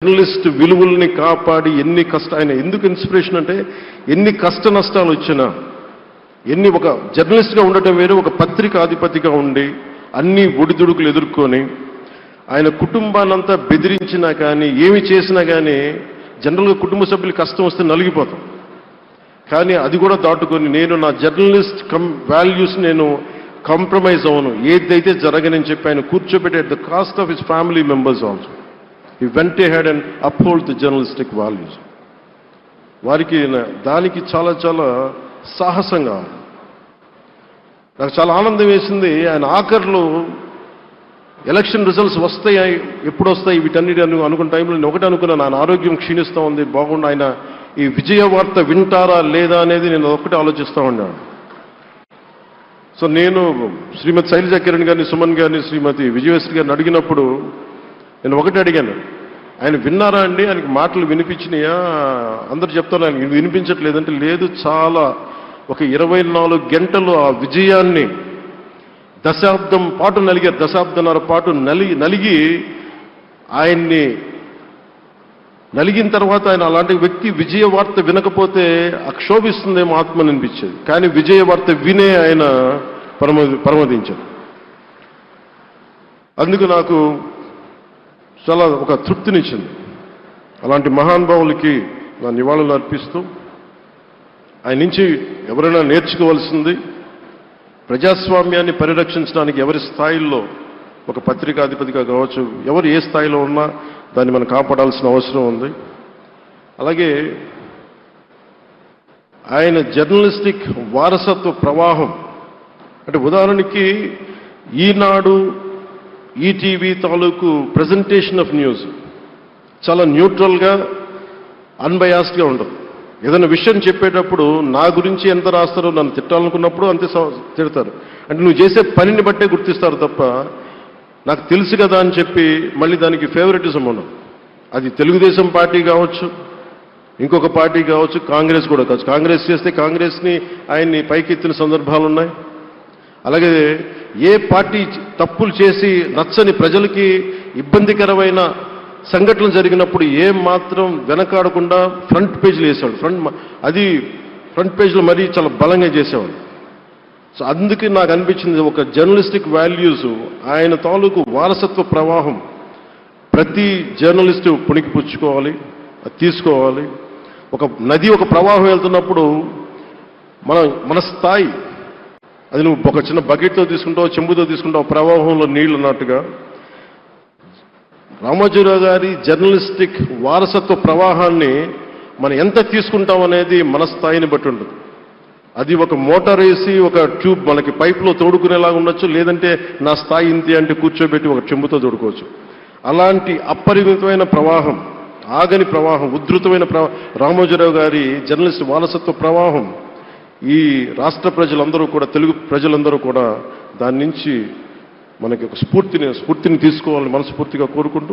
Journalist విలువల్ని కాపాడి ఆయన ఎందుకు ఇన్స్పిరేషన్ అంటే ఎన్ని కష్ట నష్టాలు వచ్చినా ఒక జర్నలిస్ట్గా ఉండటం వేరు, ఒక పత్రికాధిపతిగా ఉండి అన్ని ఒడిదుడుకులు ఎదుర్కొని ఆయన కుటుంబాన్నంతా బెదిరించినా కానీ ఏమి చేసినా కానీ జనరల్గా కుటుంబ సభ్యులు కష్టం వస్తే నలిగిపోతాం. కానీ అది కూడా దాటుకొని నేను నా జర్నలిస్ట్ వాల్యూస్ నేను కాంప్రమైజ్ అవ్వను, ఏదైతే జరగనని చెప్పి ఆయన కూర్చోబెట్టి at the cost of his family members also he went ahead and uphold the journalistic values. వారికి దానికి చాలా చాలా సాహసంగా నాకు చాలా ఆనందం వేసింది. ఆయన ఆఖర్లో ఎలక్షన్ రిజల్ట్స్ వస్తాయి, ఎప్పుడు వస్తాయి వీటన్నిటి అనుకున్న టైంలో నేను ఒకటి అనుకున్నాను, ఆయన ఆరోగ్యం క్షీణిస్తూ ఉంది, బాగుండు, ఆయన ఈ విజయ వార్త వింటారా లేదా అనేది నేను ఒకటి ఆలోచిస్తూ ఉన్నాను. సో నేను శ్రీమతి శైలజా కిరణ్ గారిని, సుమన్ గారిని, శ్రీమతి విజయశ్రీ గారిని అడిగినప్పుడు నేను ఒకటి అడిగాను, ఆయన విన్నారా అండి, ఆయనకి మాటలు వినిపించినాయా? అందరూ చెప్తాను ఆయనకి వినిపించట్లేదంటే లేదు, చాలా ఒక 24 గంటలు ఆ విజయాన్ని దశాబ్దం పాటు నలిగారు, దశాబ్దన్నర పాటు నలిగి ఆయన్ని నలిగిన తర్వాత ఆయన అలాంటి వ్యక్తి విజయ వార్త వినకపోతే అక్షోభిస్తుందేమో ఆత్మని అనిపించేది. కానీ విజయ వార్త వినే ఆయన పరమదించారు. అందుకు నాకు చాలా ఒక తృప్తినిచ్చింది. అలాంటి మహానుభావులకి నా నివాళులు అర్పిస్తూ ఆయన నుంచి ఎవరైనా నేర్చుకోవాల్సింది ప్రజాస్వామ్యాన్ని పరిరక్షించడానికి ఎవరి స్థాయిల్లో ఒక పత్రికాధిపతిగా కావచ్చు, ఎవరు ఏ స్థాయిలో ఉన్నా దాన్ని మనం కాపాడాల్సిన అవసరం ఉంది. అలాగే ఆయన జర్నలిస్టిక్ వారసత్వ ప్రవాహం అంటే ఉదాహరణకి ఈనాడు, ఈటీవీ తాలూకు ప్రజెంటేషన్ ఆఫ్ న్యూస్ చాలా న్యూట్రల్గా అన్బయాస్డ్గా ఉండదు. ఏదైనా విషయం చెప్పేటప్పుడు నా గురించి ఎంత రాస్తారో, నన్ను తిట్టాలనుకున్నప్పుడు అంతే తిడతారు. అంటే నువ్వు చేసే పనిని బట్టే గుర్తిస్తారు తప్ప నాకు తెలుసు కదా అని చెప్పి మళ్ళీ దానికి ఫేవరెటిజం ఉండదు. అది తెలుగుదేశం పార్టీ కావచ్చు, ఇంకొక పార్టీ కావచ్చు, కాంగ్రెస్ కూడా కావచ్చు. కాంగ్రెస్ చేస్తే కాంగ్రెస్ని ఆయన్ని పైకెత్తిన సందర్భాలు ఉన్నాయి. అలాగే ఏ పార్టీ తప్పులు చేసి నచ్చని ప్రజలకి ఇబ్బందికరమైన సంఘటనలు జరిగినప్పుడు ఏం మాత్రం వెనకాడకుండా ఫ్రంట్ పేజీలు వేసేవాడు. ఫ్రంట్ పేజీలో మరీ చాలా బలంగా చేసేవాడు. సో అందుకే నాకు అనిపించింది ఒక జర్నలిస్టిక్ వాల్యూస్, ఆయన తాలూకు వారసత్వ ప్రవాహం ప్రతి జర్నలిస్టు పుణికిపుచ్చుకోవాలి, తీసుకోవాలి. ఒక నది ఒక ప్రవాహం వెళ్తున్నప్పుడు మన స్థాయి అది నువ్వు ఒక చిన్న బకెట్తో తీసుకుంటావు, చెంబుతో తీసుకుంటావు, ప్రవాహంలో నీళ్లు అన్నట్టుగా రామోజీరావు గారి జర్నలిస్టిక్ వారసత్వ ప్రవాహాన్ని మనం ఎంత తీసుకుంటాం అనేది మన స్థాయిని బట్టి ఉంటుంది. అది ఒక మోటార్ వేసి ఒక ట్యూబ్ మనకి పైప్లో తోడుకునేలాగా ఉండొచ్చు, లేదంటే నా స్థాయి ఇంతే అంటే కూర్చోబెట్టి ఒక చెంబుతో తోడుకోవచ్చు. అలాంటి అపరిమితమైన ప్రవాహం, ఆగని ప్రవాహం, ఉధృతమైన రామోజీరావు గారి జర్నలిస్ట్ వారసత్వ ప్రవాహం ఈ రాష్ట్ర ప్రజలందరూ కూడా, తెలుగు ప్రజలందరూ కూడా దాని నుంచి మనకి ఒక స్ఫూర్తిని తీసుకోవాలని మనస్ఫూర్తిగా కోరుకుంటూ